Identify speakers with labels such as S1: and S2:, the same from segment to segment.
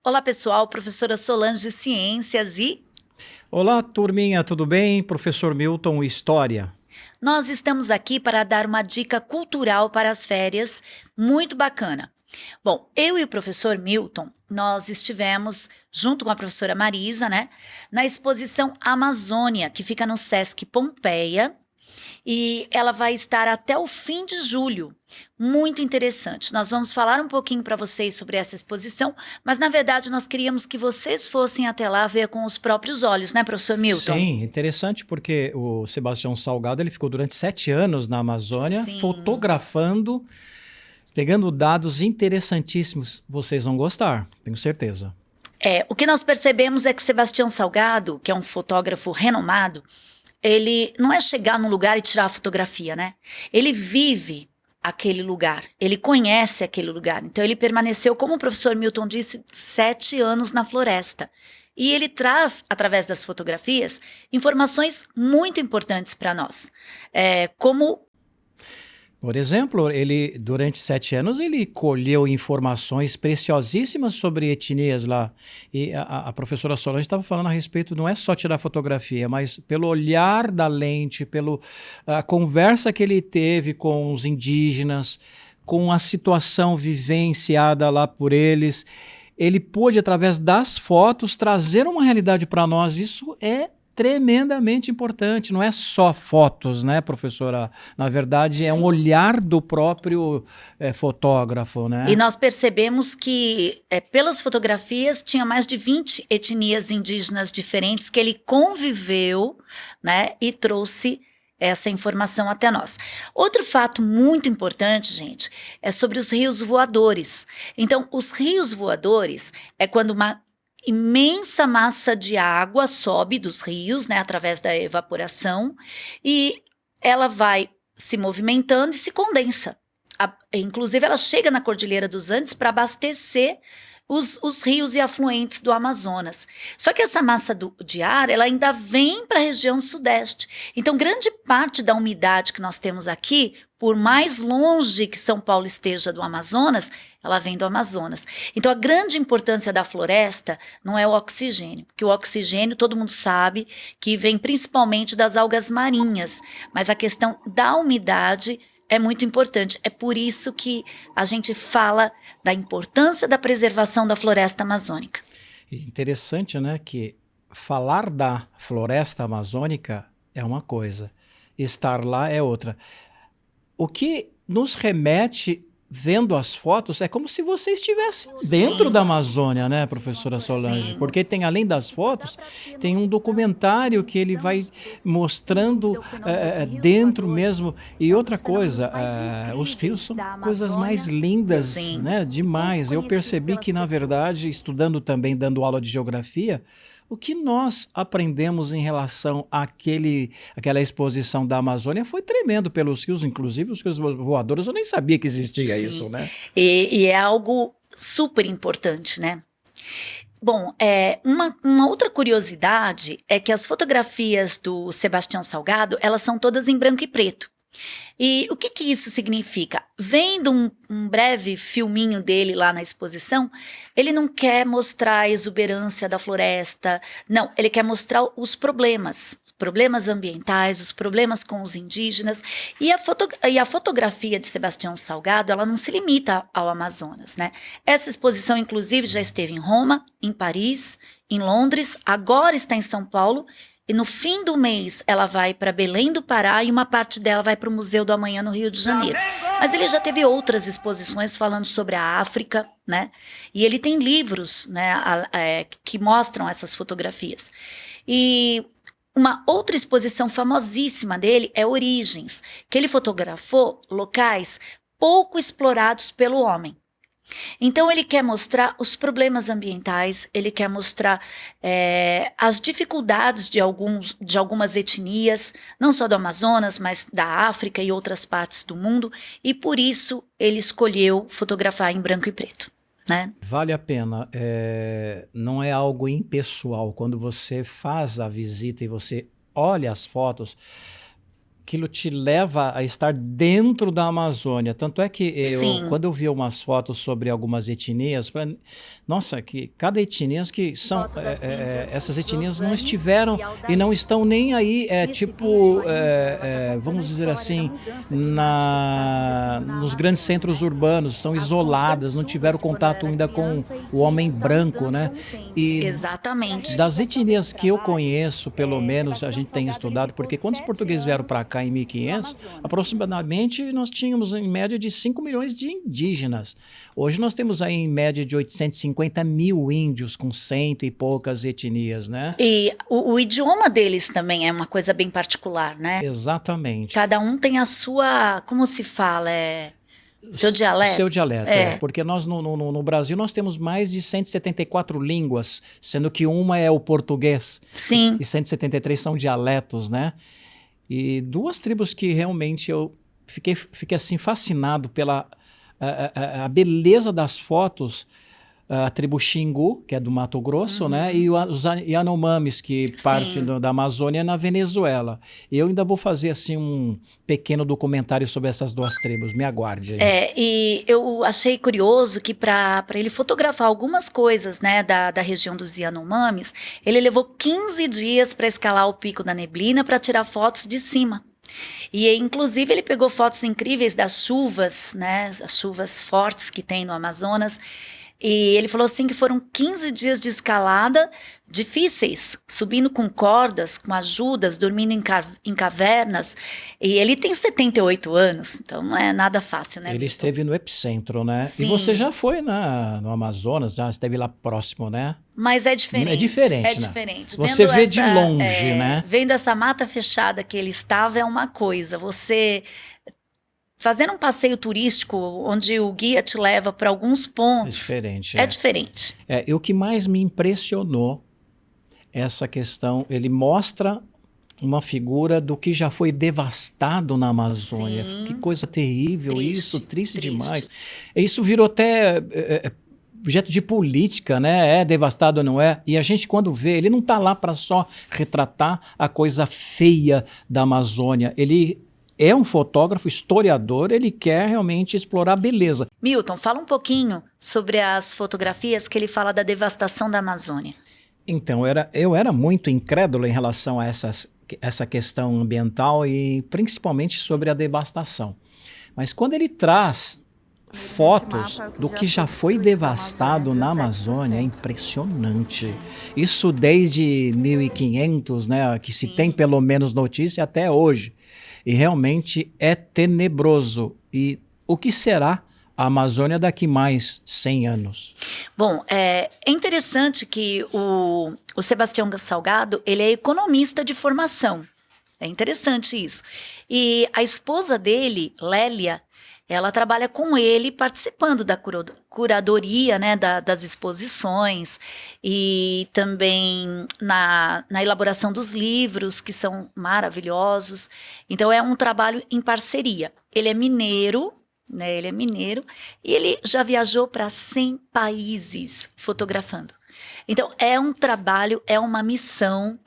S1: Olá pessoal, professora Solange de Ciências e
S2: Olá, turminha, tudo bem? Professor Milton, História.
S1: nós estamos aqui para dar uma dica cultural para as férias muito bacana. Bom, eu e o professor Milton, nós estivemos junto com a professora Marisa, né, na exposição Amazônia, que fica no Sesc Pompeia, e ela vai estar até o fim de julho. Muito interessante. Nós vamos falar um pouquinho para vocês sobre essa exposição, mas na verdade nós queríamos que vocês fossem até lá ver com os próprios olhos, né, professor Milton?
S2: Sim, interessante porque o Sebastião Salgado ele ficou durante 7 anos na Amazônia
S1: Sim.
S2: fotografando, pegando dados interessantíssimos. Vocês vão gostar, tenho certeza.
S1: O que nós percebemos é que Sebastião Salgado, que é um fotógrafo renomado, ele não é chegar num lugar e tirar a fotografia, né? Ele vive aquele lugar, ele conhece aquele lugar. Então ele permaneceu, como o professor Milton disse, 7 anos na floresta. E ele traz, através das fotografias, informações muito importantes para nós. Como
S2: Por exemplo, ele durante 7 anos ele colheu informações preciosíssimas sobre etnias lá. E a professora Solange estava falando a respeito, não é só tirar fotografia, mas pelo olhar da lente, pela conversa que ele teve com os indígenas, com a situação vivenciada lá por eles, ele pôde, através das fotos, trazer uma realidade para nós. Isso é tremendamente importante, não é só fotos, né, professora? Na verdade, é um
S1: sim.
S2: olhar do próprio fotógrafo,
S1: E
S2: né?
S1: nós percebemos que, pelas fotografias, tinha mais de 20 etnias indígenas diferentes que ele conviveu, né, e trouxe essa informação até nós. Outro fato muito importante, gente, é sobre os rios voadores. Então, os rios voadores é quando uma imensa massa de água sobe dos rios, né, através da evaporação, e ela vai se movimentando e se condensa. Inclusive, ela chega na Cordilheira dos Andes para abastecer os rios e afluentes do Amazonas. Só que essa massa de ar, ela ainda vem para a região sudeste. Então, grande parte da umidade que nós temos aqui, por mais longe que São Paulo esteja do Amazonas, ela vem do Amazonas. Então, a grande importância da floresta não é o oxigênio, porque o oxigênio, todo mundo sabe, que vem principalmente das algas marinhas, mas a questão da umidade é muito importante. É por isso que a gente fala da importância da preservação da floresta amazônica.
S2: Interessante, né, que falar da floresta amazônica é uma coisa, estar lá é outra. O que nos remete vendo as fotos é como se você estivesse dentro da
S1: Sim,
S2: Amazônia, né, professora Solange?
S1: sim.
S2: Porque tem, além das fotos, tem um documentário que ele vai mostrando dentro mesmo. E outra coisa, os rios são coisas mais lindas,
S1: Sim.
S2: né? Demais. Eu percebi que, na verdade, estudando também, dando aula de geografia, o que nós aprendemos em relação àquela exposição da Amazônia foi tremendo pelos rios, inclusive os rios voadores, eu nem sabia que existia
S1: Sim.
S2: isso, né?
S1: E é algo super importante, né? Bom, uma outra curiosidade é que as fotografias do Sebastião Salgado, elas são todas em branco e preto. E o que isso significa? Vendo um breve filminho dele lá na exposição, ele não quer mostrar a exuberância da floresta, não, ele quer mostrar os problemas ambientais, os problemas com os indígenas, e a fotografia de Sebastião Salgado, ela não se limita ao Amazonas, né? Essa exposição, inclusive, já esteve em Roma, em Paris, em Londres, agora está em São Paulo, e no fim do mês ela vai para Belém do Pará e uma parte dela vai para o Museu do Amanhã no Rio de Janeiro. Mas ele já teve outras exposições falando sobre a África, né? E ele tem livros, né, que mostram essas fotografias. E uma outra exposição famosíssima dele é Origens, que ele fotografou locais pouco explorados pelo homem. Então ele quer mostrar os problemas ambientais, ele quer mostrar as dificuldades de algumas etnias, não só do Amazonas, mas da África e outras partes do mundo, e por isso ele escolheu fotografar em branco e preto, né?
S2: Vale a pena, não é algo impessoal. Quando você faz a visita e você olha as fotos, aquilo te leva a estar dentro da Amazônia. Tanto é que
S1: Sim.
S2: quando eu vi umas fotos sobre algumas etnias, nossa, que cada etnia que são, essas etnias não estiveram e não estão nem aí, vamos dizer assim, nos grandes centros urbanos, estão isoladas, não tiveram contato ainda com o homem branco, né? E
S1: Exatamente.
S2: das etnias que eu conheço, pelo menos a gente tem estudado, porque quando os portugueses vieram para cá em 1500, aproximadamente nós tínhamos em média de 5 milhões de indígenas. Hoje nós temos aí em média de 850 mil índios com cento e poucas etnias, né?
S1: E o idioma deles também é uma coisa bem particular, né?
S2: Exatamente.
S1: Cada um tem a sua, como se fala, seu dialeto.
S2: Seu dialeto, porque nós no Brasil nós temos mais de 174 línguas, sendo que uma é o português.
S1: Sim.
S2: E 173 são dialetos, né? E duas tribos que realmente eu fiquei assim fascinado pela a beleza das fotos, a tribo Xingu, que é do Mato Grosso, né? E os Yanomamis, que parte da Amazônia, na Venezuela. Eu ainda vou fazer assim um pequeno documentário sobre essas duas tribos. Me aguarde aí.
S1: E eu achei curioso que para ele fotografar algumas coisas, né, da região dos Yanomamis, ele levou 15 dias para escalar o Pico da Neblina para tirar fotos de cima. E inclusive ele pegou fotos incríveis das chuvas, né, as chuvas fortes que tem no Amazonas. E ele falou assim que foram 15 dias de escalada difíceis, subindo com cordas, com ajudas, dormindo em cavernas. E ele tem 78 anos, então não é nada fácil, né?
S2: Ele esteve no epicentro, né?
S1: Sim.
S2: E você já foi no Amazonas, já esteve lá próximo, né?
S1: Mas é diferente.
S2: É diferente,
S1: É
S2: né?
S1: diferente.
S2: Você vê de longe, né?
S1: Vendo essa mata fechada que ele estava é uma coisa. Você fazendo um passeio turístico onde o guia te leva para alguns pontos.
S2: É diferente.
S1: É diferente.
S2: E o que mais me impressionou essa questão, ele mostra uma figura do que já foi devastado na Amazônia.
S1: Sim.
S2: Que coisa terrível, triste demais. Isso virou até objeto de política, né? É devastado ou não é? E a gente, quando vê, ele não está lá para só retratar a coisa feia da Amazônia. Ele é um fotógrafo, historiador, ele quer realmente explorar a beleza.
S1: Milton, fala um pouquinho sobre as fotografias que ele fala da devastação da Amazônia.
S2: Então, eu era muito incrédulo em relação a essa questão ambiental e principalmente sobre a devastação. Mas quando ele traz fotos do que já foi devastado na Amazônia, é impressionante. Isso desde 1500, né, que se tem pelo menos notícia até hoje. E realmente é tenebroso. E o que será a Amazônia daqui mais 100 anos?
S1: Bom, é interessante que o Sebastião Salgado, ele é economista de formação. É interessante isso. E a esposa dele, Lélia, ela trabalha com ele participando da curadoria, né, das exposições e também na elaboração dos livros, que são maravilhosos. Então é um trabalho em parceria. Ele é mineiro, né, e ele já viajou para 100 países fotografando. Então é um trabalho, é uma missão.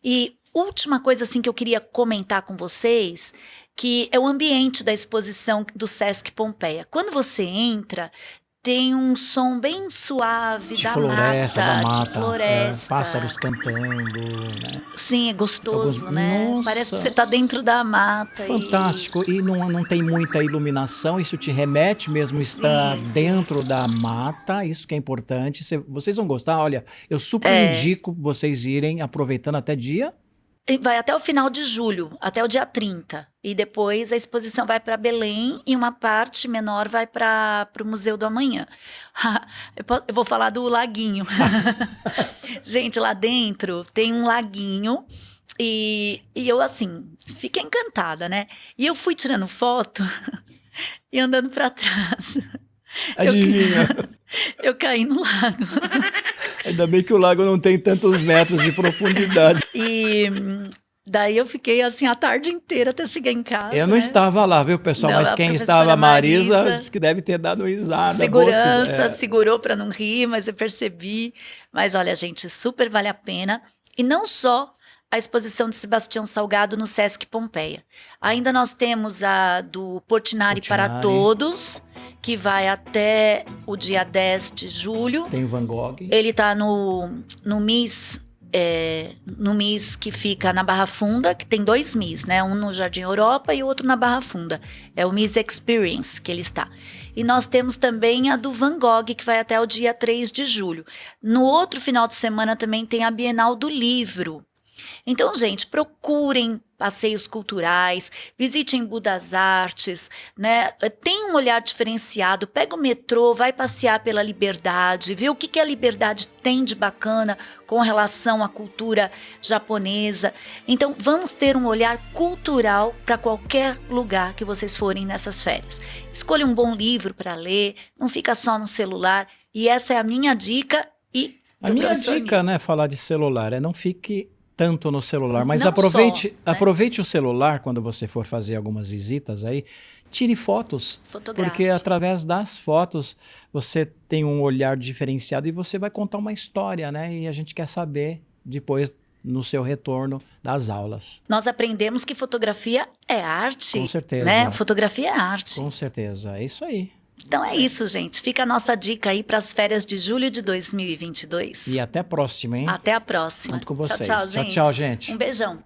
S1: E última coisa assim que eu queria comentar com vocês, que é o ambiente da exposição do Sesc Pompeia. Quando você entra, tem um som bem suave da mata, de floresta.
S2: Pássaros cantando, né?
S1: Sim, é gostoso, né?
S2: Nossa,
S1: parece que você está dentro da mata.
S2: Fantástico. E não tem muita iluminação, isso te remete mesmo a estar dentro da mata, isso que é importante. Vocês vão gostar, olha, eu super indico vocês irem, aproveitando até dia...
S1: Vai até o final de julho, até o dia 30. E depois a exposição vai para Belém e uma parte menor vai para o Museu do Amanhã. Eu vou falar do laguinho. Gente, lá dentro tem um laguinho e eu, assim, fiquei encantada, né? E eu fui tirando foto e andando para trás.
S2: Adivinha?
S1: Eu caí no lago.
S2: Ainda bem que o lago não tem tantos metros de profundidade.
S1: E daí eu fiquei assim a tarde inteira até chegar em casa.
S2: Eu não estava lá, viu, pessoal?
S1: Não,
S2: mas quem estava, a Marisa, disse que deve ter dado risada.
S1: Segurança, segurou para não rir, mas eu percebi. Mas olha, gente, super vale a pena. E não só a exposição de Sebastião Salgado no Sesc Pompeia. Ainda nós temos a do Portinari para Todos, que vai até o dia 10 de julho.
S2: Tem o Van Gogh.
S1: Ele está no MIS, no MIS que fica na Barra Funda, que tem 2 MIS, né? Um no Jardim Europa e o outro na Barra Funda. É o MIS Experience que ele está. E nós temos também a do Van Gogh, que vai até o dia 3 de julho. No outro final de semana também tem a Bienal do Livro. Então, gente, procurem passeios culturais, visitem Budas Artes, né? Tem um olhar diferenciado, pega o metrô, vai passear pela Liberdade, vê o que a Liberdade tem de bacana com relação à cultura japonesa. Então, vamos ter um olhar cultural para qualquer lugar que vocês forem nessas férias. Escolha um bom livro para ler, não fica só no celular, e essa é a minha dica e
S2: a minha dica, né, falar de celular, não fique tanto no celular, mas aproveite o celular quando você for fazer algumas visitas aí, tire fotos, porque através das fotos você tem um olhar diferenciado e você vai contar uma história, né? E a gente quer saber depois no seu retorno das aulas.
S1: Nós aprendemos que fotografia é arte.
S2: Com certeza.
S1: Né? Fotografia é arte.
S2: Com certeza, é isso aí.
S1: Então é isso, gente. Fica a nossa dica aí para as férias de julho de 2022.
S2: E até a próxima, hein?
S1: Até a próxima.
S2: Junto com vocês.
S1: Tchau, tchau, gente.
S2: Tchau, gente.
S1: Um beijão.